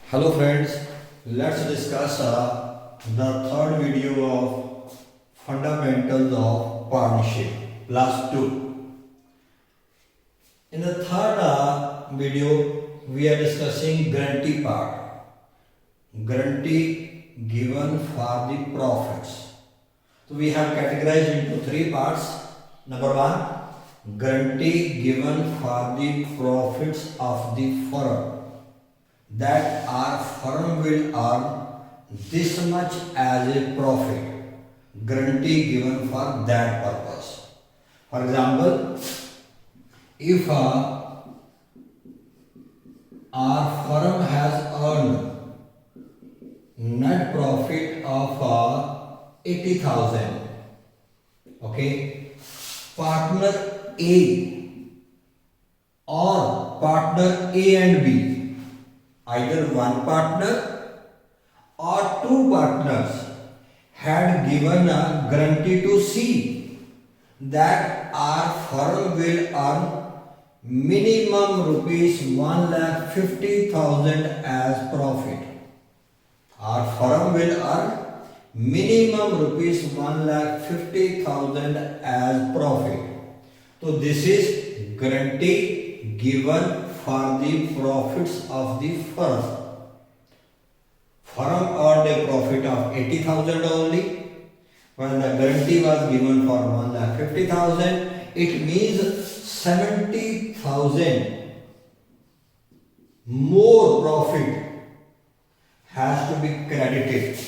Hello friends, let's discuss the third video of fundamentals of partnership class 2. In the third video we are discussing guarantee part. Guarantee given for the profits. So we have categorized into three parts. Number one, guarantee given for the profits of the firm, that our firm will earn this much as a profit, guarantee given for that purpose. For example, if our firm has earned net profit of 80,000, okay, partner A or partner A and B, either one partner or two partners, had given a guarantee to C that our firm will earn minimum rupees 1,50,000 as profit. Our firm will earn minimum rupees 1,50,000 as profit. So this is guarantee given for the profits of the firm. Firm earned a profit of 80,000 only. When the guarantee was given for 1,50,000, it means 70,000 more profit has to be credited,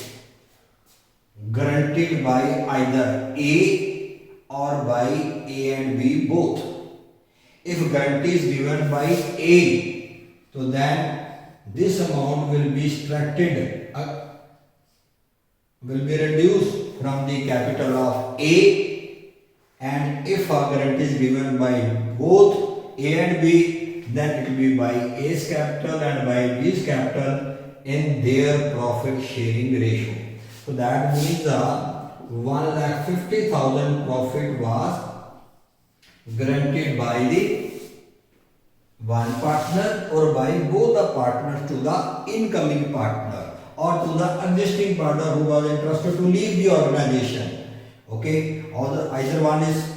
guaranteed by either A or by A and B both. If guarantee is given by A, so then this amount will be subtracted, will be reduced from the capital of A, and if a guarantee is given by both A and B, then it will be by A's capital and by B's capital in their profit sharing ratio. So that means 1,50,000 profit was guaranteed by the one partner or by both the partners to the incoming partner or to the existing partner who was interested to leave the organization. Okay, or either one is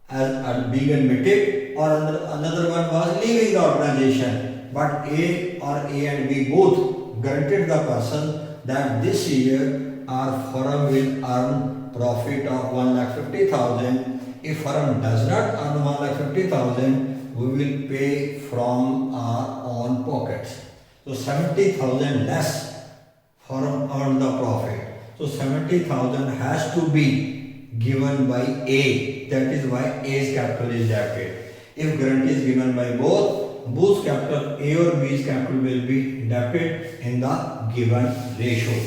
as being admitted or another one was leaving the organization, but A or A and B both guaranteed the person that this year our firm will earn profit of 1,50,000. If firm does not earn 1,50,000, we will pay from our own pockets. So 70,000 less firm earned the profit. So 70,000 has to be given by A. That is why A's capital is debited. If guarantee is given by both capital A or B's capital will be debited in the given ratio.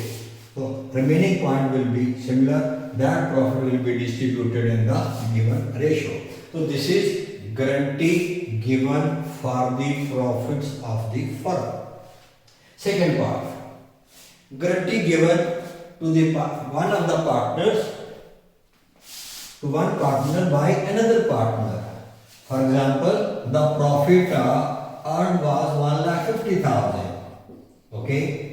So remaining point will be similar. That profit will be distributed in the given ratio. So this is guarantee given for the profits of the firm. Second part, guarantee given to the one of the partners to one partner by another partner. For example, the profit earned was 1,50,000. Okay.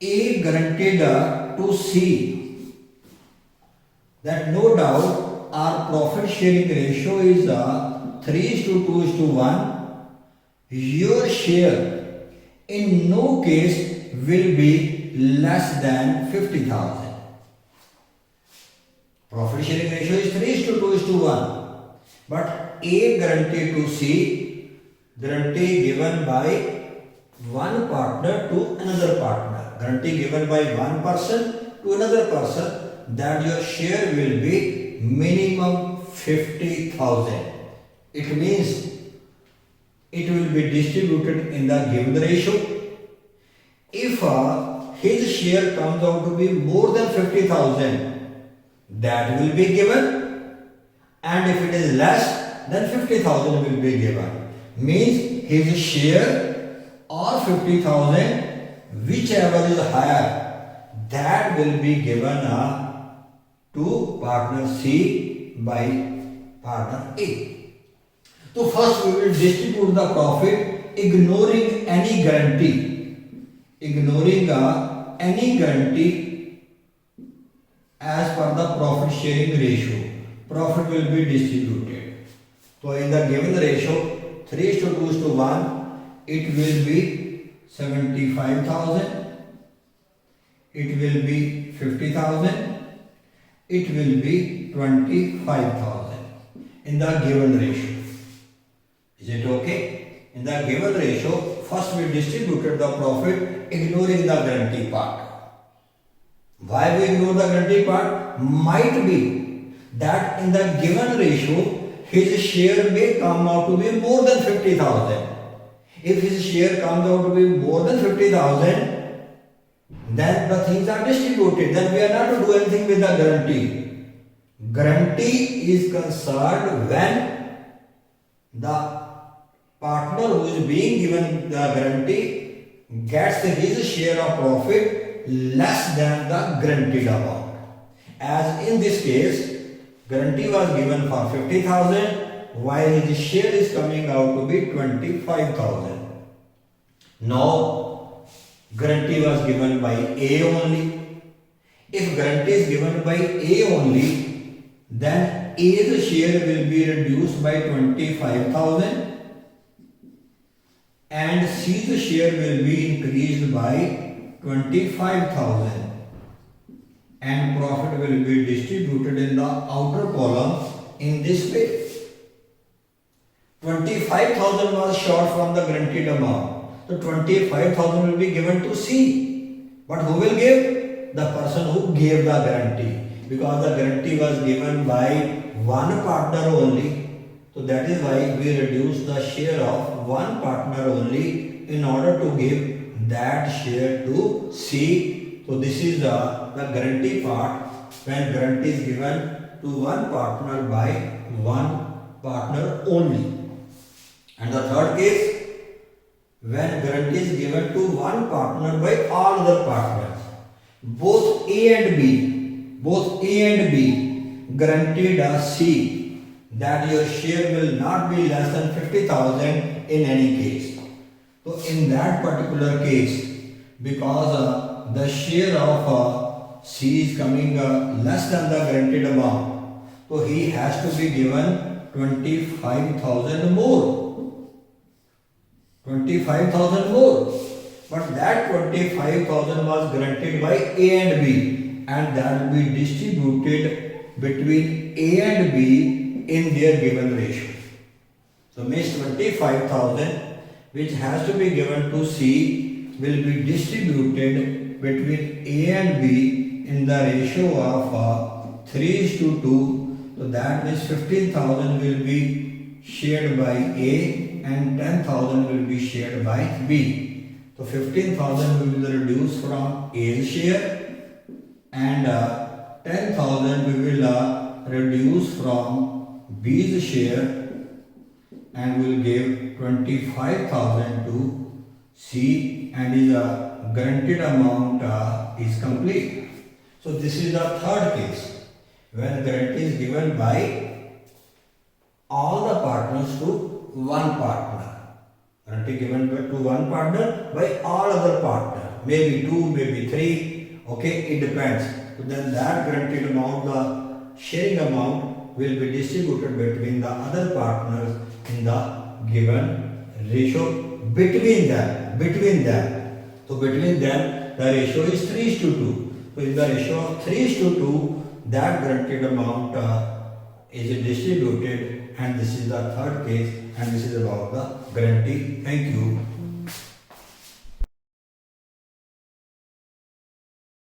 A guaranteed to C that no doubt our profit sharing ratio is 3:2:1. Your share in no case will be less than 50,000. Profit sharing ratio is 3:2:1. But A guaranteed to C, guarantee given by one partner to another partner. Guarantee given by one person to another person that your share will be minimum 50,000. It means it will be distributed in the given ratio. If his share comes out to be more than 50,000, that will be given, and if it is less, then 50,000 will be given. Means his share or 50,000, whichever is higher, that will be given to partner C by partner A. So first we will distribute the profit ignoring any guarantee, any guarantee as per the profit sharing ratio. Profit will be distributed. So in the given ratio 3:2:1, it will be 75,000, it will be 50,000, it will be 25,000 in the given ratio. Is it okay? In the given ratio, first we distributed the profit ignoring the guarantee part. Why we ignore the guarantee part? Might be that in the given ratio, his share may come out to be more than 50,000. If his share comes out to be more than 50,000, then the things are distributed. Then we are not to do anything with the guarantee. Guarantee is concerned when the partner who is being given the guarantee gets his share of profit less than the guaranteed amount. As in this case, guarantee was given for 50,000 while his share is coming out to be 25,000. Now, guarantee was given by A only. If guarantee is given by A only, then A's share will be reduced by 25,000 and C's share will be increased by 25,000 and profit will be distributed in the outer column in this way. 25,000 was short from the guaranteed amount. So 25,000 will be given to C. But who will give? The person who gave the guarantee. Because the guarantee was given by one partner only. So that is why we reduce the share of one partner only in order to give that share to C. So this is the guarantee part, when guarantee is given to one partner by one partner only. And the third case, when guarantee is given to one partner by all other partners. Both A and B guaranteed a C that your share will not be less than 50,000 in any case. So in that particular case, because the share of C is coming less than the guaranteed amount, so he has to be given 25,000 more. 25,000 more. But that 25,000 was guaranteed by A and B, and that will be distributed between A and B in their given ratio. So means 25,000 which has to be given to C will be distributed between A and B in the ratio of 3:2. So that means 15,000 will be shared by A and 10,000 will be shared by B. So 15,000 will be reduced from A's share and 10,000 we will reduce from B's share and will give 25,000 to C, and his guaranteed amount is complete. So this is the third case when guarantee is given by all the partners to one partner. Guarantee given to one partner by all other partners. Maybe two, maybe three. Okay, it depends. So then that guaranteed amount, the sharing amount, will be distributed between the other partners in the given ratio between them. So between them, the ratio is 3:2. So in the ratio of 3:2, that guaranteed amount is distributed, and this is the third case, and this is about the guarantee. Thank you.